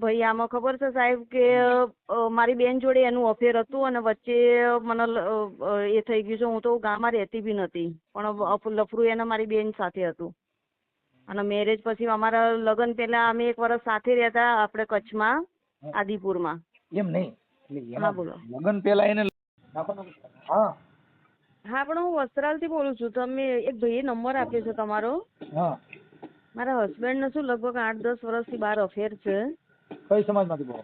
ભાઈ આમાં ખબર છે સાહેબ કે મારી બેન જોડે એનું અફેર હતું અને વચ્ચે મને એ થઈ ગયું છે. હું તો ગામમાં રહેતી બી નથી, પણ લફરું એને મારી બેન સાથે હતું. અને મેરેજ પછી અમારા લગ્ન પહેલા અમે 1 વર્ષ સાથે રહેતા આપણે કચ્છમાં આદિપુરમાં. એમ નહીં, હા બોલો. લગ્ન પહેલા એને હા હા પણ હું વસ્ત્રાલથી બોલું છું. તમે એક ભાઈએ નંબર આપ્યો છે તમારો. હા મારા હસબન્ડ ને શું લગભગ 8-10 વર્ષથી બહાર અફેર છે. કઈ સમાજમાંથી બોલો?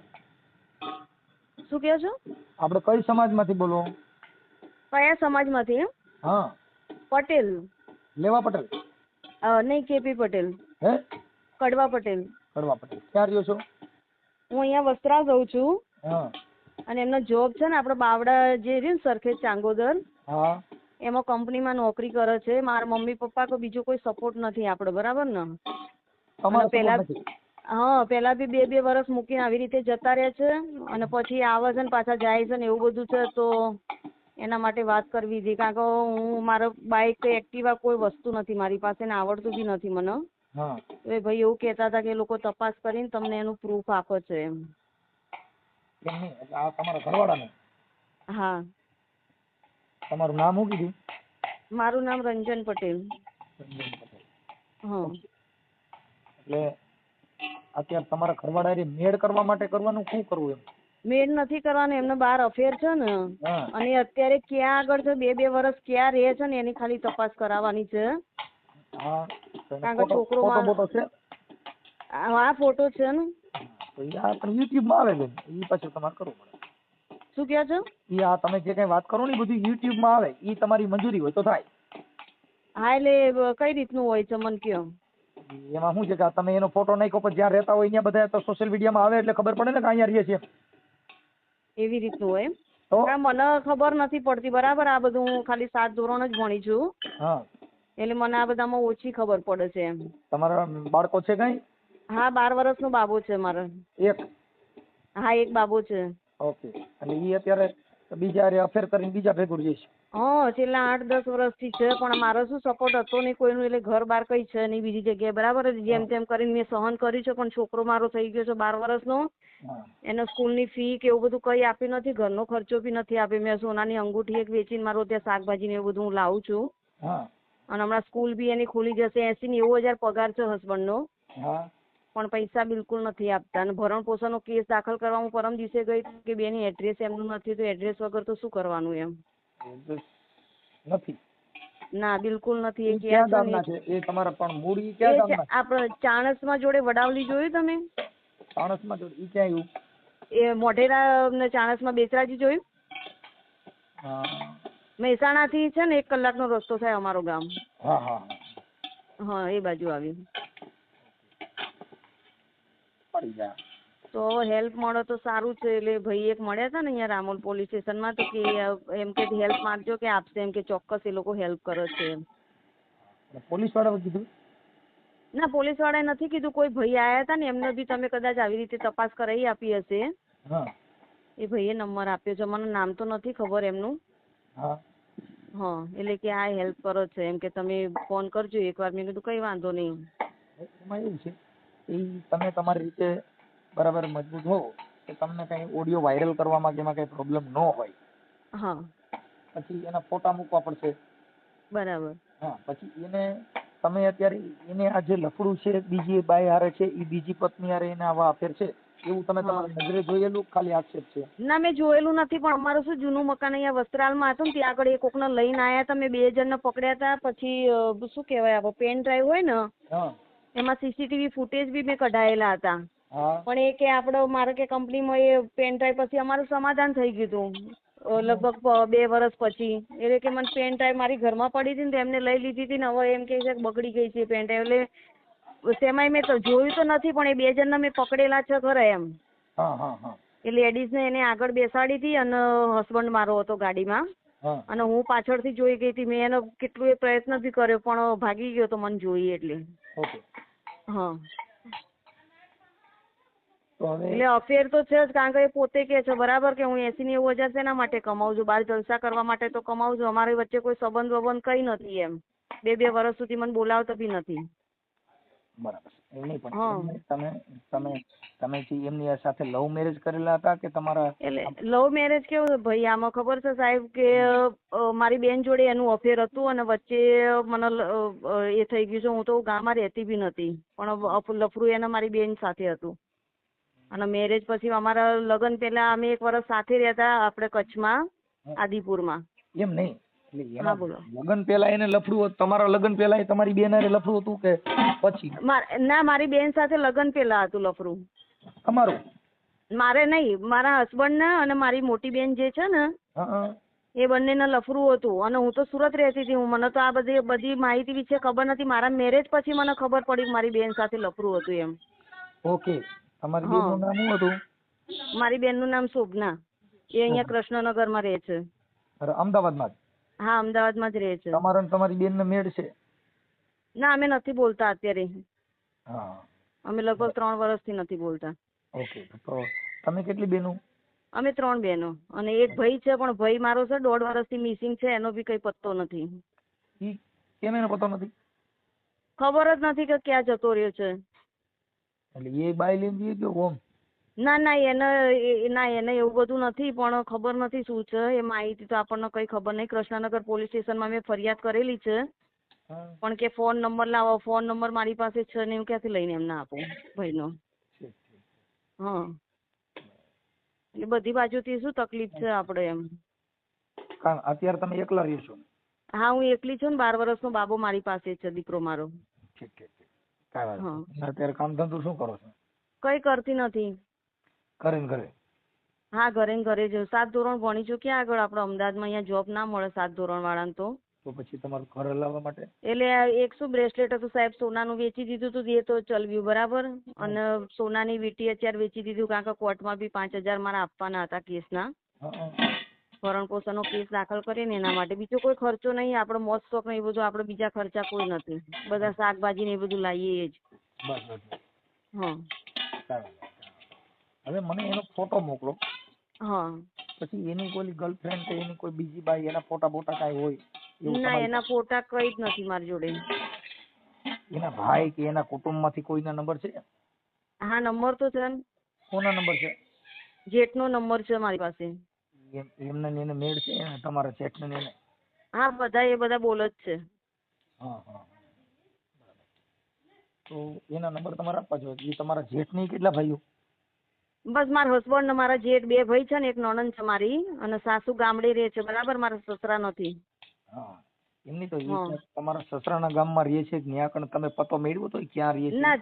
શું કહો છો? આપણે કઈ સમાજમાંથી બોલો? કયા સમાજમાંથી? હા પટેલ. લેવા પટેલ? નહીં, કેપી પટેલ. હે? કડવા પટેલ. કડવા પટેલ. ક્યાં રહ્યો છો? હું અહીંયા વસ્ત્રાલ રહું છું. હા અને એમનો જોબ છે ને આપણે બાવડા જે રહ્યું ને સરખેજ ચાંગોદર, હા એમાં કંપનીમાં નોકરી કરે છે. મારા મમ્મી પપ્પા તો બીજો કોઈ સપોર્ટ નથી આપણે, બરાબર ને? તમારો પેલા સપોર્ટ નથી? હા, પેલા બી 2-2 વર્ષ મૂકીને આવી રીતે જતા રહે છે અને પછી આવે છે ને પાછા જાય છે ને એવું બધું છે. તો એના માટે વાત કરવી હતી, કારણ કે હું મારા બાઇક એક્ટિવા કોઈ વસ્તુ નથી મારી પાસે ને આવડતું બી નથી મને. હા તો એ ભાઈ એવું કહેતા હતા કે એ લોકો તપાસ કરીને તમને એનું પ્રૂફ આપે છે એમ. કેમ નહીં? એટલે આ તમારા ઘરવાળાને? હા. તમારું નામ શું કીધું? મારું નામ રંજન પટેલ. રંજન પટેલ. હા. એટલે અત્યારે તમારા ઘરવાળા મેળ કરવા માટે કરવાનું શું કરવું એમ? મેળ નથી કરવાનું, એમને બહાર અફેર છે ને. હા અને અત્યારે ક્યાં આગળ છે, 2-2 વર્ષ ક્યાં રહે છે ને એની ખાલી તપાસ કરાવવાની છે. હા કારણ કે છોકરો ફોટો છે? હા ફોટો છે ને. તો એ આ પણ યુટ્યુબમાં આવે છે, એ પાછું તમારે કરવું પડે. શું કહો છો? એ આ તમે જે કઈ વાત કરો ને એ બધું યુટ્યુબમાં આવે, એ તમારી મંજૂરી હોય તો થાય. હા એટલે કઈ રીતનું હોય છે મને કયો? એમાં શું છે કે તમે એનો ફોટો નાખ્યો પછી જ્યાં રહેતા હોય ત્યાં બધા તો સોશિયલ મીડિયામાં આવે એટલે ખબર પડે ને કે અહીંયા રહીએ છીએ. એવી રીતનું હોય? તો હા મને ખબર નથી પડતી, બરાબર. આ બધું હું ખાલી 7 ધોરણ જ ભણી છું, હા એટલે મને આ બધામાં ઓછી ખબર પડે છે એમ. તમારા બાળકો છે કઈ? હા 12 વર્ષનો બાબો છે મારે. એક? હા એક બાબો છે. ઓકે. એટલે એ અત્યારે બીજા અફેર કરીને બીજા ભેગું જઈશ? હા છેલ્લા 8-10 વર્ષથી છે, પણ મારો શું સપોર્ટ હતો નહીં કોઈનું, એટલે ઘર બાર કઈ છે નહીં બીજી જગ્યાએ, બરાબર. જેમ તેમ કરીને મેં સહન કર્યું છે, પણ છોકરો મારો થઈ ગયો છે 12 વર્ષનો. એને સ્કૂલની ફી કે એવું બધું કઈ આપી નથી, ઘરનો ખર્ચો બી નથી આપ્યો. મેં સોનાની અંગૂઠી એક વેચીને મારો ત્યાં શાકભાજી ને એવું બધું હું લાવું છું. અને હમણાં સ્કૂલ બી એની ખુલી જશે. 80-90 હજાર પગાર છે હસબન્ડનો, પણ પૈસા બિલકુલ નથી આપતા. અને ભરણ પોષણનો કેસ દાખલ કરવા હું પરમ દિવસે ગઈ કે બેની એડ્રેસ એમનું નથી, તો એડ્રેસ વગર તો શું કરવાનું એમ. નથી? ના બિલકુલ નથી. એ ક્યાં ગામના છે? એ તમારા પણ મૂળ ઈ ક્યાં ગામના? આપણે ચાણસમાં જોડે વડાવલી જોયું તમે? ચાણસમાં જોડે? ઈ ક્યાં આવ્યું? એ મોઢેરા ને ચાણસમાં બેચરાજી જોયું? મહેસાણાથી છે ને 1 કલાકનો રસ્તો થાય અમારો ગામ. હા હા હા એ બાજુ આવી. પડી જાય. તો હેલ્પ મળે તો સારું છે. એટલે ભાઈ એક મળ્યા હતા ને અહીંયા રામોલ પોલીસ સ્ટેશનમાં, તો કે એમ કે હેલ્પ માંગજો કે આપશે, એમ કે ચોક્કસ એ લોકો હેલ્પ કરે છે એમ. પોલીસ વાળા કીધું? ના પોલીસ વાળાએ નથી કીધું, કોઈ ભાઈ આયા હતા ને એમને બી તમે કદાચ આવી રીતે તપાસ કરાવી આપી હશે. એ ભાઈએ નંબર આપ્યો છે, મને નામ તો નથી ખબર એમનું. હા એટલે કે આ હેલ્પ કરો છે એમ કે તમે ફોન કરજો એકવાર. મેં કીધું કઈ વાંધો નહીં. એમાં એવું છે એ તમે તમારી રીતે બરાબર મજબૂત હો કે તમને કઈ ઓડિયો વાયરલ કરવામાં કે એમાં કઈ પ્રોબ્લેમ ન હોય. હા પછી એના ફોટા મૂકવા પડશે. બરાબર. હા પછી એને તમે અત્યારે એને આ જે લફડું છે બીજી બાઈ હારે છે એ બીજી પત્ની હારે એને આવા અફેર છે એવું તમે તમારી નજરે જોયેલું ખાલી આક્ષેપ છે? ના મેં જોયેલું નથી, પણ અમારું શું જૂનું મકાન અહીંયા વસ્ત્રાલમાં હતું ને ત્યાં આગળ એ કોકને લઈને આવ્યા હતા. મેં 2 જણને પકડ્યા હતા. પછી શું કહેવાય આપણે પેન ડ્રાઈવ હોય ને એમાં CCTV ફૂટેજ બી મેં કઢાયેલા હતા. પણ એ કે આપણે મારે કે કંપનીમાં એ પેન ડ્રાઈવ પછી અમારું સમાધાન થઈ ગયું હતું લગભગ 2 વર્ષ પછી. એટલે કે મને પેન ડ્રાઈવ મારી ઘરમાં પડી હતી ને તો એમને લઈ લીધી હતી ને હવે એમ કે છે કે બગડી ગઈ છે પેન ડ્રાઈવ. એટલે તેમાંય મેં તો જોયું તો નથી, પણ એ 2 જણને મેં પકડેલા છે ખરા એમ. એ લેડીઝને એને આગળ બેસાડી હતી અને હસબન્ડ મારો હતો ગાડીમાં અને હું પાછળથી જોઈ ગઈ હતી. મેં એનો કેટલું પ્રયત્ન બી કર્યો પણ ભાગી ગયો તો મને જોઈ એટલે. હા એટલે અફેર તો છે જ, કારણ કે એ પોતે કે છે બરાબર કે હું 80-90 હજાર શેના માટે કમાઉં છું, બહાર જલસા કરવા માટે તો કમાઉં છું. અમારી વચ્ચે કોઈ સંબંધ કઈ નથી એમ. 2 વર્ષ સુધી મને બોલાવતો બી નથી. બરાબર છે. એવું નહીં હા પણ તમે તમે તમે જે એમની સાથે લવ મેરેજ કરેલા હતા કે તમારા? એટલે લવ મેરેજ કેવું છે ભાઈ, આમાં ખબર છે સાહેબ કે મારી બેન જોડે એનું અફેર હતું અને વચ્ચે મને એ થઈ ગયું છે. હું તો ગામમાં રહેતી બી નથી, પણ લફરું એને મારી બેન સાથે હતું. અને મેરેજ પછી અમારા લગ્ન પહેલા અમે 1 વર્ષ સાથે રહેતા આપણે કચ્છમાં આદિપુરમાં. એમ નહીં, એટલે હા એના બોલો. લગ્ન પહેલા એને લફડું હતું, તમારા લગ્ન પહેલા તમારી બેન હારે લફડું હતું કે પછી? ના, મારી બેન સાથે લગ્ન પહેલા હતું લફરું. તમારું? મારે નહીં, મારા હસબન્ડ ને અને મારી મોટી બેન જે છે ને હા. એ બંનેને લફરું હતું. અને હું તો સુરત રહેતી હતી. મને તો આ બધી માહિતી વિશે ખબર નથી. મારા મેરેજ પછી મને ખબર પડી કે મારી બેન સાથે લફરું હતું એમ. ઓકે. તમારી હા, બેનનું નામ શું હતું? મારી બેનનું નામ શોભના. એ અહીંયા કૃષ્ણનગરમાં રહે છે. અમદાવાદમાં જ? હા, અમદાવાદમાં જ રહે છે. તમારો ને તમારી બેનને મેળ છે? ના, અમે નથી બોલતા અત્યારે. હા. અમે લગભગ 3 વર્ષથી નથી બોલતા. ઓકે. તો તમે કેટલી બેનો? અમે 3 બહેનો અને એક ભાઈ છે, પણ ભાઈ મારો છે 1.5 વર્ષથી મિસિંગ છે. એનો બી કઈ પત્તો નથી. ઈ કેમ એનો પતો નથી? ખબર જ નથી કે ક્યાં જતો રહ્યો છે. એટલે એ બાય લઈને જઈએ કે ઓમ? ના, એને એવું બધું નથી, પણ ખબર નથી શું છે એ માહિતી તો આપણને કઈ ખબર નહીં. કૃષ્ણનગર પોલીસ સ્ટેશનમાં મેં ફરિયાદ કરેલી છે, પણ કે ફોન નંબર લાવો. ફોન નંબર મારી પાસે છે ને, હું ક્યાંથી લઈને એમને આપું ભાઈનો. હા, એટલે બધી બાજુથી શું તકલીફ છે આપણે એમ. કારણ અત્યારે તમે એકલા રહ્યો છો? હા, હું એકલી છું ને. 12 વર્ષનો બાબો મારી પાસે છે, દીકરો મારો. ઠીક. કાંઈ વાત હા. નહીં. અત્યારે કામ ધંધો શું કરો છો? કઈ કરતી નથી. ઘરે ને ઘરે? હા, ઘરે ને ઘરે જ. 7 ધોરણ ભણી છું. ક્યાં આગળ આપણે અમદાવાદમાં અહીંયા જોબ ના મળે 7 ધોરણ વાળાને તો. તો પછી તમારું ઘર હલાવવા માટે? એટલે એક શું બ્રેસલેટ હતું સાહેબ, સોનાનું વેચી દીધું હતું. એ તો ચલવ્યું બરાબર. અને સોનાની વીંટી અત્યારે વેચી દીધું, કારણ કે કોર્ટમાં બી 5,000 મારા આપવાના હતા કેસના. ભરણ પોષણનો કેસ દાખલ કરીને એના માટે. બીજો કોઈ ખર્ચો નહીં. આપણે મોજ શોખ ને એ બધું, આપણે બીજા ખર્ચા કોઈ નથી. બધા શાકભાજી ને એ બધું લાવીએ જ. બસ. હા. હવે મને એનો ફોટો મોકલો. હા. પછી એની કોઈ ગર્લફ્રેન્ડ કે એની કોઈ બીજી બાઈ, એના ફોટા કાંઈ હોય એવું ના, તમારી એના ફોટા કઈ જ નથી મારી જોડે. એના ભાઈ કે એના કુટુંબમાંથી કોઈના નંબર છે? હા, નંબર તો છે ને. કોના નંબર છે? જેઠનો નંબર છે મારી પાસે. એમને એને મેળ છે તમારા જેઠને એને? હા, એ બધા બોલ જ છે. હા. તો એના નંબર તમારે આપવા જોઈએ. એ તમારા જેઠની કેટલા ભાઈઓ? બસ મારા હસબન્ડ ને મારા જેઠ 2 ભાઈ છે ને, એક નણંદ છે મારી. અને સાસુ ગામડે રહે છે બરાબર, મારા સસરા નથી. હા, એમની તો તમારા સસરાના ગામમાં રહે છે, ત્યાં કણ તમે પતો મેળવ્યો તો ક્યાં રહે છે? ના,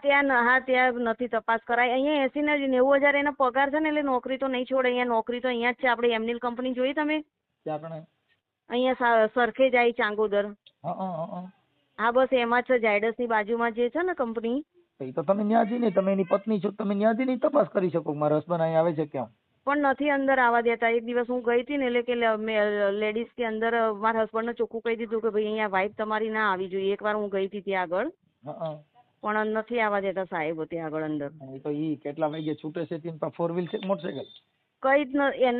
ત્યાં નથી તપાસ કરાય. અહીંયા 80 ને 90,000 એનો પગાર છે ને, એટલે નોકરી તો નહીં છોડે. અહીંયા નોકરી તો અહીંયા જ છે. આપણે એમની કંપની જોઈ તમે? ક્યાં કણે? અહીંયા સરખેજ આવી ચાંગોદર. હા, બસ એમાં છે. ઝાયડસ ની બાજુમાં જે છે ને કંપની. એ તો તમે ત્યાં જઈને, તમે એની પત્ની છો, તમે ત્યાં જઈને તપાસ કરી શકો. મારા હસબન્ડ અહીં આવે છે ક્યાં? પણ નથી અંદર આવવા દેતા. એક દિવસ હું ગઈ હતી ને, એટલે કે લેડીઝ કે અંદર મારા હસબન્ડ ને ચોખ્ખું કહી દીધું કે ભાઈ અહીંયા વાઈફ તમારી ના આવી જોઈએ. એકવાર હું ગઈ હતી ત્યાં આગળ, પણ નથી આવવા દેતા સાહેબ ત્યાં આગળ અંદર. એ તો કેટલા વાગે છૂટે છે? 4 વ્હીલ છે મોટરસાયકલ? કઈ જ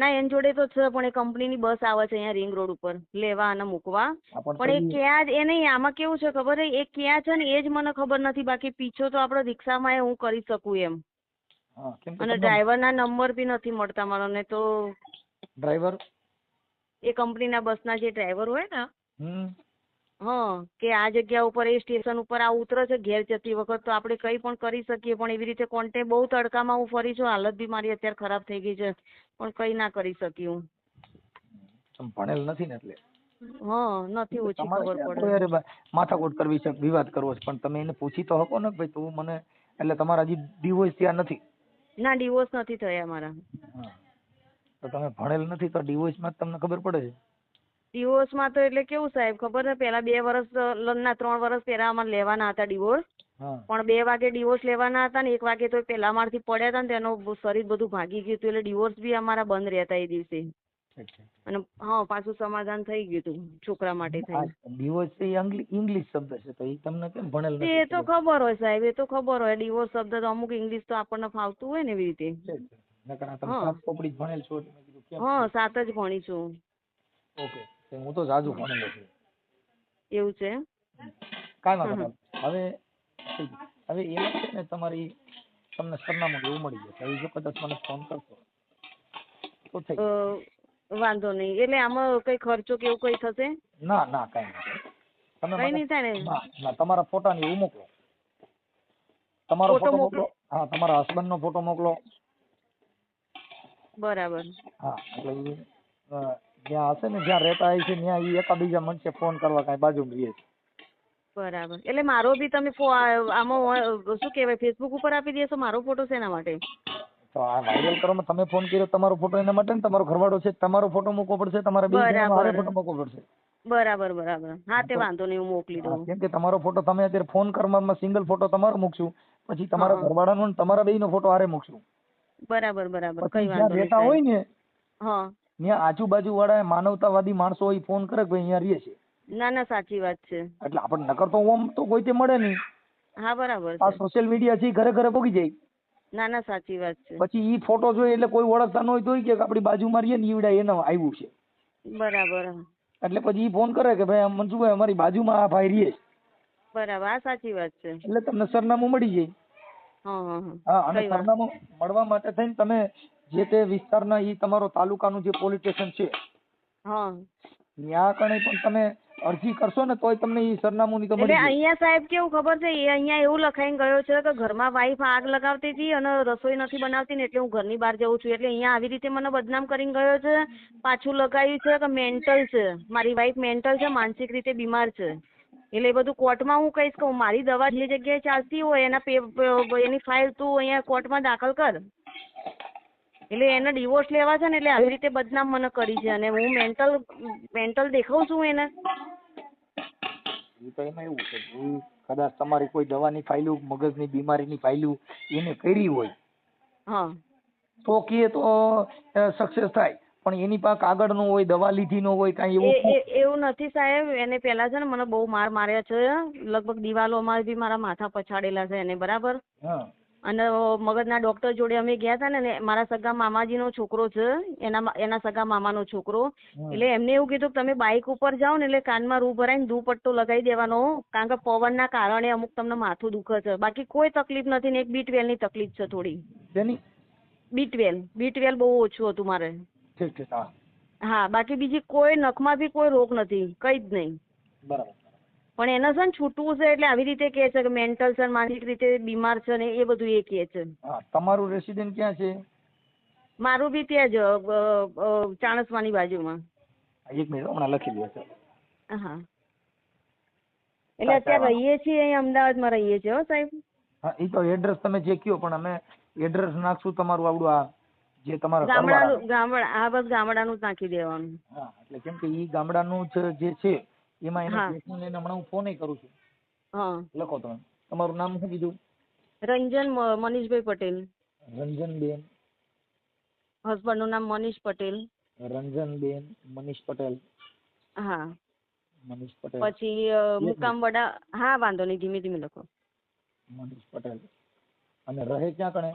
એન જોડે તો છે, પણ એ કંપનીની બસ આવે છે અહીંયા રિંગ રોડ ઉપર લેવા અને મૂકવા. પણ એ ક્યાં એ નહીં. આમાં કેવું છે ખબર છે, એ ક્યાં છે ને એ જ મને ખબર નથી. બાકી પીછો તો આપણે રિક્ષામાં હું કરી શકું એમ. અને ડ્રાઈવરના નંબર બી નથી મળતા મારો ને. તો ડ્રાઈવર એ કંપનીના બસના જે ડ્રાઈવર હોય ને, કે આ જગ્યા ઉપર એ સ્ટેશન ઉપર આ ઉતરે છે ઘેર જતી વખત, તો આપણે કઈ પણ કરી શકીએ. પણ એવી રીતે કોન્ટેક્ટ, બહુ તડકામાં હું ફરી છું. હાલત બી મારી અત્યારે ખરાબ થઈ ગઈ છે, પણ કઈ ના કરી શકી હું. ભણેલ નથી ને એટલે. નથી ઓછી ખબર પડે. માથાકૂટ કરવી છે, વિવાદ કરવો છે, પણ તમે એને પૂછી તો હકો ને ભાઈ તું મને, એટલે તમારા હજી ડિવોર્સ ત્યાં નથી? ના, ડિવોર્સ નથી થયા મારા. તો તમે ભણેલ નથી તો ડિવોર્સમાં તમને ખબર પડે છે? ડિવોર્સમાં તો એટલે કેવું સાહેબ ખબર છે, પેલા 2 વર્ષ ના 3 વર્ષ પહેલા અમારે લેવાના હતા ડિવોર્સ. પણ 2 વાગે ડિવોર્સ લેવાના હતા ને 1 વાગે તો પેલા મારથી પડ્યા હતા ને તેનું શરીર બધું ભાગી ગયું હતું. એટલે ડિવોર્સ બી અમારા બંધ રહેતા એ દિવસે. અને પાછું સમાધાન થઈ ગયું હતું છોકરા માટે થઈ. ડિવોર્સ એ ઇંગ્લિશ શબ્દ છે, તો એ તમને કેમ ભણેલ નથી? એ તો ખબર હોય સાહેબ, એ તો ખબર હોય. ડિવોર્સ શબ્દ તો અમુક ઇંગ્લિશ તો આપણને ફાવતું હોય ને એવી રીતે. 7 જ ભણી છું. ઓકે, હું તો જાજુ ભણેલો છું. એવું છે? કાંઈ વાંધો નહીં. હવે હવે એમાં છે ને તમને સરનામું એવું મળી જશે. હવે જો કદાચ મને ફોન કરશો તો થઈ જશે. વાંધો નહીં. એટલે આમાં કઈ ખર્ચો કે એવું કઈ થશે? ના ના કાંઈ નહીં. તમે કઈ મને નહીં થાય ને? ના તમારા ફોટા ને એવું મોકલો. તમારો ફોટો ફોટો મોકલો. મોકલો. હા તમારા હસબન્ડ નો ફોટો મોકલો. બરાબર. હા એટલે ઈ જ્યાં હશે ને જ્યાં રહેતા હોય છે ત્યાં ઈ એકાબીજા મળશે ફોન કરવા કાંઈ બાજુમાં રહીએ છે. બરાબર. એટલે મારો બી તમે આમાં શું કહેવાય ફેસબુક ઉપર આપી દેશો મારો ફોટો શેના માટે? તો આ વાયરલ કરવામાં તમે ફોન કર્યો તમારો ફોટો એના માટે ને તમારો ઘરવાળો છે તમારો ફોટો મૂકવો પડશે. તમારે બે જણાનો હારે ફોટો મૂકવો પડશે. બરાબર બરાબર. હા તે વાંધો નહીં હું મોકલી દઉં. કેમ કે તમારો ફોટો તમે અત્યારે ફોન કરવામાં સિંગલ ફોટો તમારો મૂકશું, પછી તમારા ઘરવાળાનો ને તમારા બેયનો ફોટો હારે મૂકશું. બરાબર બરાબર. પછી કઈ જ્યાં વાંધો રહેતા હોય નહીં. ને હા ત્યાં આજુબાજુ વાળા માનવતાવાદી માણસો હોય ફોન કરે કે ભાઈ અહીંયા રહીએ છે. ના ના સાચી વાત છે. એટલે આપણને નકર તો ઓમ તો કોઈ તે મળે નહીં. હા બરાબર આ છે. સોશિયલ મીડિયા છે ઘરે ઘરે પહોંચી જાય. ના ના સાચી વાત છે. પછી ઈ ફોટો જોઈએ એટલે કોઈ ઓળખતા ન હોય તોય કે આપણી બાજુમાં રહીએ ને ઈવડા એને આવ્યું છે. બરાબર. એટલે પછી ઈ ફોન કરે કે ભાઈ મનસુખભાઈ અમારી બાજુમાં આ ભાઈ રહીએ. બરાબર. આ સાચી વાત છે. એટલે તમને સરનામું મળી જાય. હા અને કઈ વાત. સરનામું મળવા માટે થઈને તમે જે તે વિસ્તારના ઈ તમારો તાલુકાનું જે પોલીસ સ્ટેશન છે હા ત્યાં કણે પણ તમે અરજી કરશો ને તોય તમને ઈ સરનામું ની તો એટલે મળી જાય. અહીંયા સાહેબ કેવું ખબર છે એ અહીંયા એવું લખાઈને ગયો છે કે ઘરમાં વાઈફ આગ લગાવતી હતી અને રસોઈ નથી બનાવતી ને એટલે હું ઘરની બહાર જઉં છું. એટલે અહીંયા આવી રીતે મને બદનામ કરીને ગયો છે. પાછું લગાવ્યું છે કે મેન્ટલ છે, મારી વાઈફ મેન્ટલ છે, માનસિક રીતે બીમાર છે. એટલે એ બધું કોર્ટમાં હું કહીશ કે મારી દવા જે જગ્યાએ ચાલતી હોય એની ફાઇલ તું અહીંયા કોર્ટમાં દાખલ કર. એટલે એને ડિવોર્સ લેવા છે ને એટલે આવી રીતે બદનામ મને કરી છે અને હું મેન્ટલ દેખાઉં છું એને. ઈ તો એમાં એવું છે કે ઈ કદાચ તમારી કોઈ દવાની ફાઇલું મગજની બીમારીની ફાઇલું એને કરી હોય હા તો કે તો સક્સેસ થાય, પણ એની પાસે કાગળ નો હોય, દવા લીધી નો હોય, કાંઈ એવું એવું નથી સાહેબ. એને પેલા છે ને મને બહુ માર માર્યા છે. લગભગ દિવાલોમાં બી મારા માથા પછાડેલા છે એને. બરાબર. હા અને મગજના ડોક્ટર જોડે અમે ગયા હતા ને મારા સગા મામાજીનો છોકરો છે, એના સગા મામાનો છોકરો. એટલે એમને એવું કીધું કે તમે બાઇક ઉપર જાઓ ને એટલે કાનમાં રૂ ભરાઈને દુપટ્ટો લગાવી દેવાનો, કારણ કે પવનના કારણે અમુક તમને માથું દુખે છે. બાકી કોઈ તકલીફ નથી ને એક B12 ની તકલીફ છે થોડી. તેની B12 બહુ ઓછું હતું મારે. ઠીક ઠીક. હા હા બાકી બીજી કોઈ નખમાં બી કોઈ રોગ નથી, કઈ જ નહીં. બરાબર. પણ એને છે ને છૂટવું છે એટલે આવી રીતે કહે છે કે મેન્ટલ છે, માનસિક રીતે બીમાર છે ને એ બધું એ કહે છે. હા તમારું રેસિડેન્ટ ક્યાં છે? મારું બી ત્યાં જ ચાણસમાની બાજુમાં. એક મિનિટ હમણાં લખી દે છે. હા એટલે અત્યારે રહીએ છીએ અહીં અમદાવાદમાં રહીએ છીએ હો સાહેબ. હા એ તો એડ્રેસ તમે જે કયો પણ અમે એડ્રેસ નાખશું તમારું આવડું આ જે તમારા હા બસ ગામડાનું જ નાખી દેવાનું. હા એટલે કેમ કે ઈ ગામડાનું જે છે એમાં એને પેશન લઈને હમણાં હું ફોન કરું છું. હા લખો તમે. તમારું નામ શું કીધું? રંજન મનીષભાઈ પટેલ. રંજનબેન. હસબન્ડ નું નામ મનીષ પટેલ. રંજનબેન મનીષ પટેલ. હા મનીષ પટેલ. પછી મુકામ વડા. હા વાંધો નહીં ધીમે ધીમે લખો. મનીષ પટેલ. અને રહે ક્યાં કણે?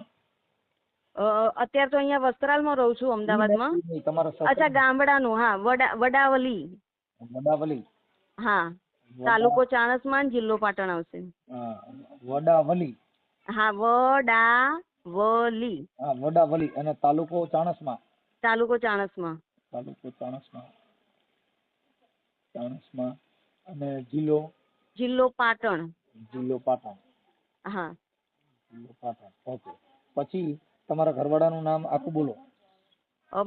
અત્યારે તો અહીંયા વસ્ત્રાલમાં રહું છું અમદાવાદમાં. અચ્છા ગામડાનું. હા વડાવલી. વડાવલી. હા તાલુકો ચાણસ્મા જિલ્લો પાટણ આવશે. વડાવલી. હા વડાવલી. હા વડાવલી અને તાલુકો ચાણસ્મા. તાલુકો ચાણસ્મા. તાલુકો ચાણસ્મા. ચાણસ્મા અને જિલ્લો પાટણ. જિલ્લો પાટણ. હા જિલ્લો પાટણ. ઓકે. પછી તમારા ઘરવાળાનું નામ આખું બોલો.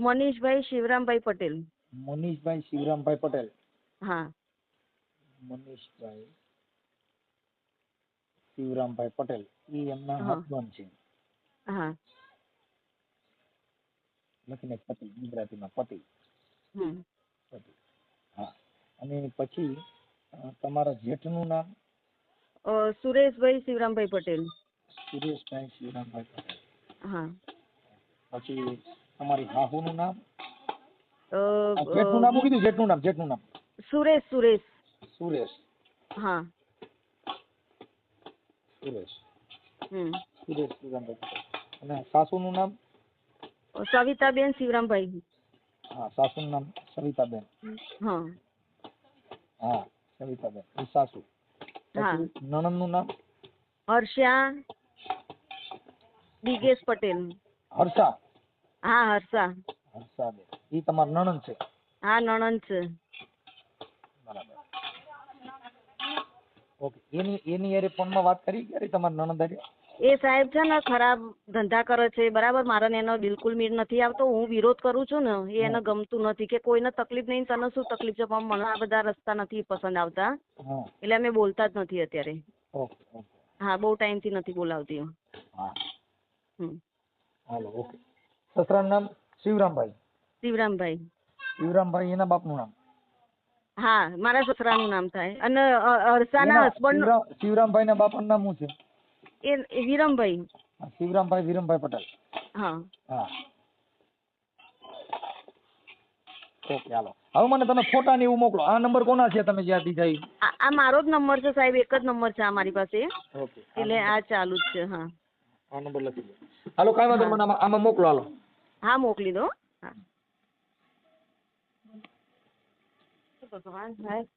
મનીષભાઈ શિવરામભાઈ પટેલ. મનીષભાઈ શિવરામભાઈ પટેલ. હા મનીષભાઈ શિવરામભાઈ પટેલ. એ એમના હસબન્ડ છે. હા લખીને પતિ ગુજરાતીમાં પતિ. પતિ. હા અને પછી તમારા જેઠનું નામ? સુરેશભાઈ શિવરામભાઈ પટેલ. સુરેશભાઈ શિવરામભાઈ પટેલ. હા પછી તમારી હાહુનું નામ? જેઠનું નામ કીધું. જેઠનું નામ સુરેશ. સુરેશ. હા સુરેશ. સુરેશ શિવરામભાઈ પટેલ. અને સાસુનું નામ? સવિતાબેન શિવરામભાઈ. હા સાસુનું નામ સવિતાબેન. હા સવિતાબેન એ સાસુ. પછી નણંદનું નામ? હર્ષા દિગેશ પટેલ. હર્ષા? હા હર્ષા. હર્ષાબેન, ઈ તમાર નણંદ છે? હા નણંદ છે. બરાબર. ઓકે. એની હારે ફોનમાં વાત કરી ક્યારે તમાર નણંદ હારે? એ સાહેબ છે ને ખરાબ ધંધા કરે છે બરાબર. મારે ને એનો બિલકુલ મેળ નથી આવતો. હું વિરોધ કરું છું ને એ એને ગમતું નથી કે કોઈને તકલીફ નહીં, તને શું તકલીફ છે, પણ મને આ બધા રસ્તા નથી પસંદ આવતા, હા. એટલે અમે બોલતા જ નથી અત્યારે. Okay okay. હા બહુ ટાઈમથી નથી બોલાવતી હું. હા. હમ. Hello okay. સસરાનું નામ શિવરામભાઈ? શિવરામભાઈ. શિવરામભાઈ એના બાપનું નામ? હા મારા સસરાનું નામ થાય. અને હર્ષાના હસબન્ડ શિવરામભાઈ ના બાપાનું નામ શું છે? એ વિરમભાઈ. શિવરામભાઈ વિરમભાઈ પટેલ. હા. હા. ઓકે હાલો. હવે મને તમે ફોટા ને એવું મોકલો. આ નંબર કોના છે તમે જ્યાં દીધા ઈ? આ મારો જ નંબર છે સાહેબ, એક જ નંબર છે આ મારી પાસે, ઓકે. એટલે આ ચાલુ જ છે. હા આ નંબર લખી દો. હાલો કાંઈ વાંધો નહીં, મને આમાં મોકલો હાલો. હા મોકલી દો. હા ભગવાન સાહેબ.